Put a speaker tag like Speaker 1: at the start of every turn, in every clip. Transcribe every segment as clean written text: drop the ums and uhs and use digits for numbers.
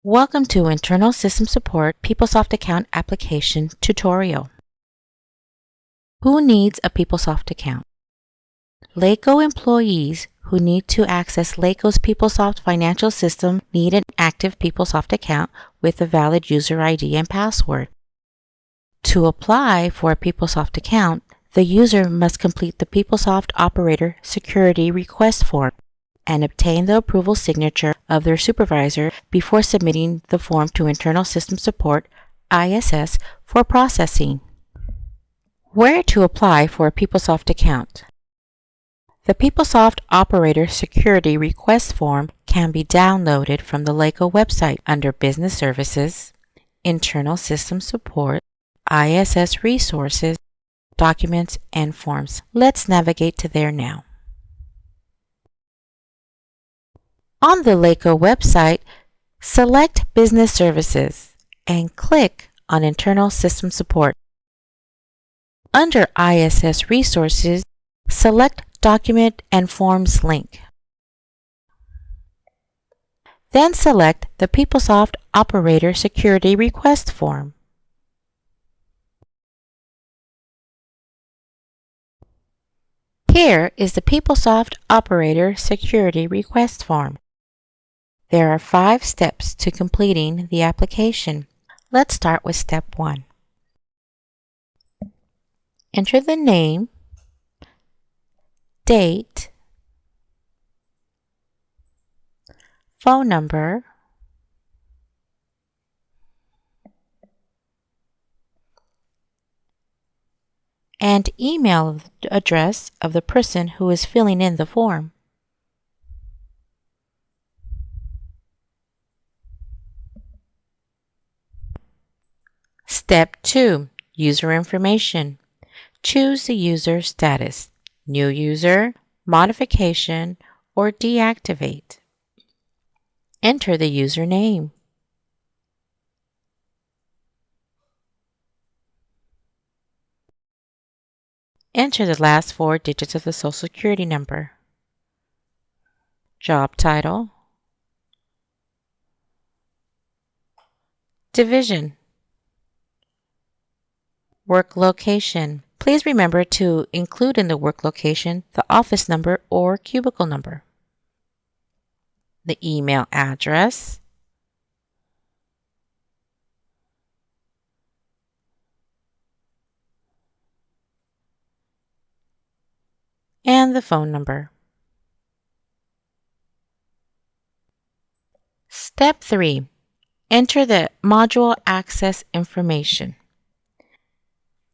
Speaker 1: Welcome to Internal System Support PeopleSoft Account Application Tutorial. Who needs a PeopleSoft account? LACO employees who need to access LACO's PeopleSoft financial system need an active PeopleSoft account with a valid user ID and password. To apply for a PeopleSoft account, the user must complete the PeopleSoft Operator Security Request form and obtain the approval signature of their supervisor before submitting the form to Internal System Support, ISS, for processing. Where to apply for a PeopleSoft account? The PeopleSoft Operator Security Request form can be downloaded from the LACO website under Business Services, Internal System Support, ISS Resources, Documents, and Forms. Let's navigate to there now. On the LACO website, select Business Services and click on Internal System Support. Under ISS Resources, select Document and Forms link. Then select the PeopleSoft Operator Security Request form. Here is the PeopleSoft Operator Security Request form. There are 5 steps to completing the application. Let's start with step 1. Enter the name, date, phone number, and email address of the person who is filling in the form. Step 2. User information. Choose the user status, new user, modification, or deactivate. Enter the username. Enter the last 4 digits of the Social Security number. Job title, division, work location. Please remember to include in the work location the office number or cubicle number, the email address, and the phone number. Step 3. Enter the module access information.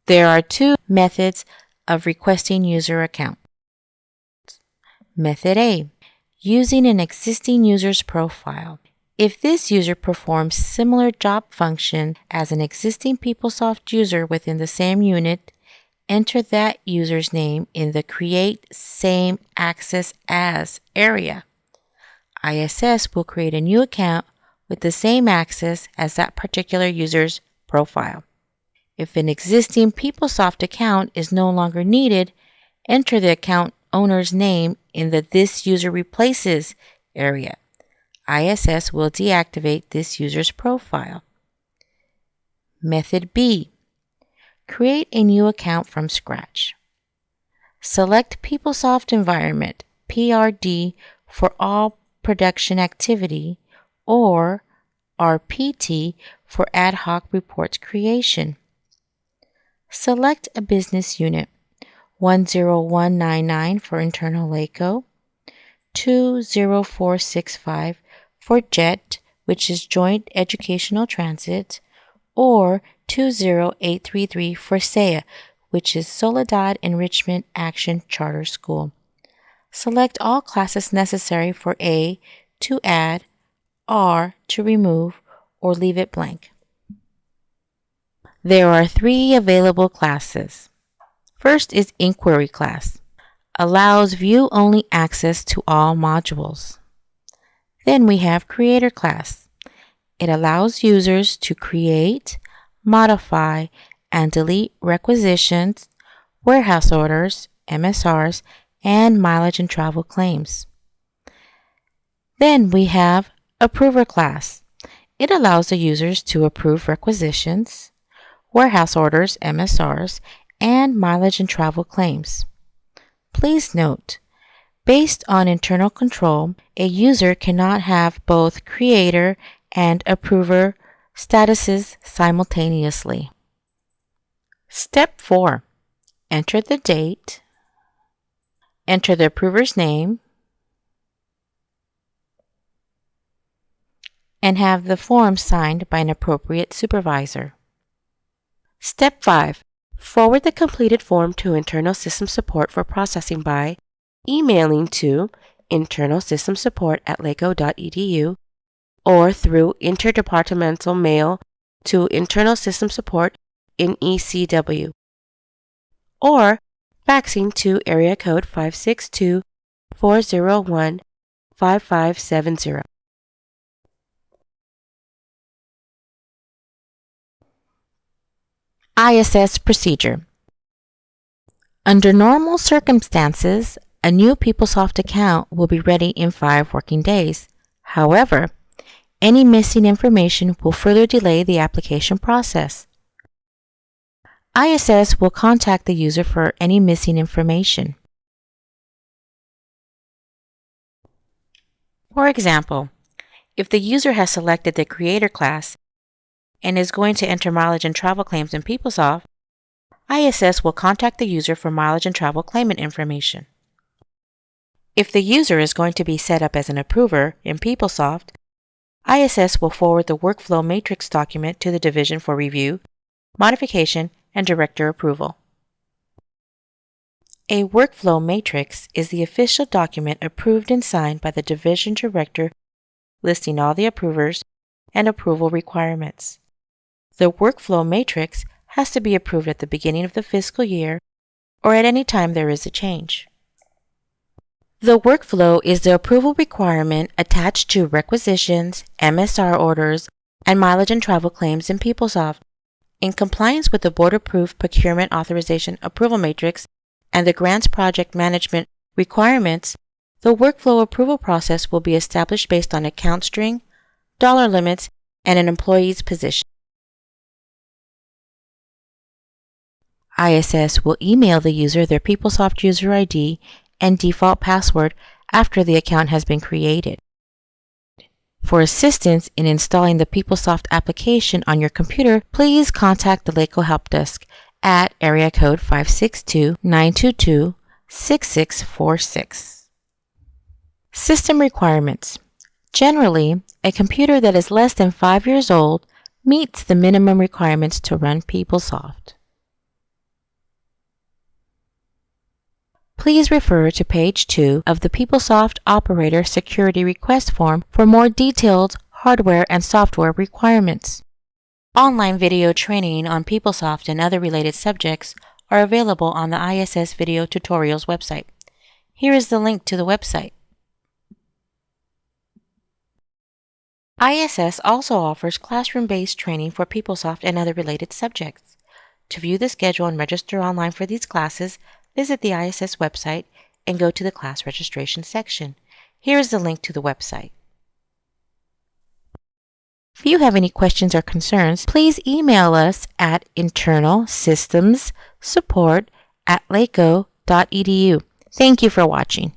Speaker 1: There are 2 methods of requesting user account. Method A, using an existing user's profile. If this user performs similar job function as an existing PeopleSoft user within the same unit, enter that user's name in the Create Same Access As area. ISS will create a new account with the same access as that particular user's profile. If an existing PeopleSoft account is no longer needed, enter the account owner's name in the This User Replaces area. ISS will deactivate this user's profile. Method B. Create a new account from scratch. Select PeopleSoft Environment, PRD, for all production activity, or RPT for ad hoc reports creation. Select a business unit, 10199 for internal LACO, 20465 for JET, which is Joint Educational Transit, or 20833 for SEA, which is Soledad Enrichment Action Charter School. Select all classes necessary for A to add, R to remove, or leave it blank. There are 3 available classes. First is Inquiry class. Allows view-only access to all modules. Then we have Creator class. It allows users to create, modify, and delete requisitions, warehouse orders, MSRs, and mileage and travel claims. Then we have Approver class. It allows the users to approve requisitions, warehouse orders, MSRs, and mileage and travel claims. Please note, based on internal control, a user cannot have both creator and approver statuses simultaneously. Step 4. Enter the date, enter the approver's name, and have the form signed by an appropriate supervisor. Step 5. Forward the completed form to internal system support for processing by emailing to internalsystemsupport@laco.edu or through interdepartmental mail to internal system support in ECW, or faxing to area code 562-401-5570. ISS procedure. Under normal circumstances, a new PeopleSoft account will be ready in 5 working days. However, any missing information will further delay the application process. ISS will contact the user for any missing information. For example, if the user has selected the Creator class and is going to enter mileage and travel claims in PeopleSoft, ISS will contact the user for mileage and travel claimant information. If the user is going to be set up as an approver in PeopleSoft, ISS will forward the workflow matrix document to the division for review, modification, and director approval. A workflow matrix is the official document approved and signed by the division director listing all the approvers and approval requirements. The workflow matrix has to be approved at the beginning of the fiscal year or at any time there is a change. The workflow is the approval requirement attached to requisitions, MSR orders, and mileage and travel claims in PeopleSoft. In compliance with the Board-Approved Procurement Authorization Approval Matrix and the Grants Project Management requirements, the workflow approval process will be established based on account string, dollar limits, and an employee's position. ISS will email the user their PeopleSoft user ID and default password after the account has been created. For assistance in installing the PeopleSoft application on your computer, please contact the LACO Help Desk at area code 562-922-6646. System requirements. Generally, a computer that is less than 5 years old meets the minimum requirements to run PeopleSoft. Please refer to page 2 of the PeopleSoft Operator Security Request form for more detailed hardware and software requirements. Online video training on PeopleSoft and other related subjects are available on the ISS Video Tutorials website. Here is the link to the website. ISS also offers classroom-based training for PeopleSoft and other related subjects. To view the schedule and register online for these classes, visit the ISS website and go to the class registration section. Here is the link to the website. If you have any questions or concerns, please email us at internalsystemsupport@laco.edu. Thank you for watching.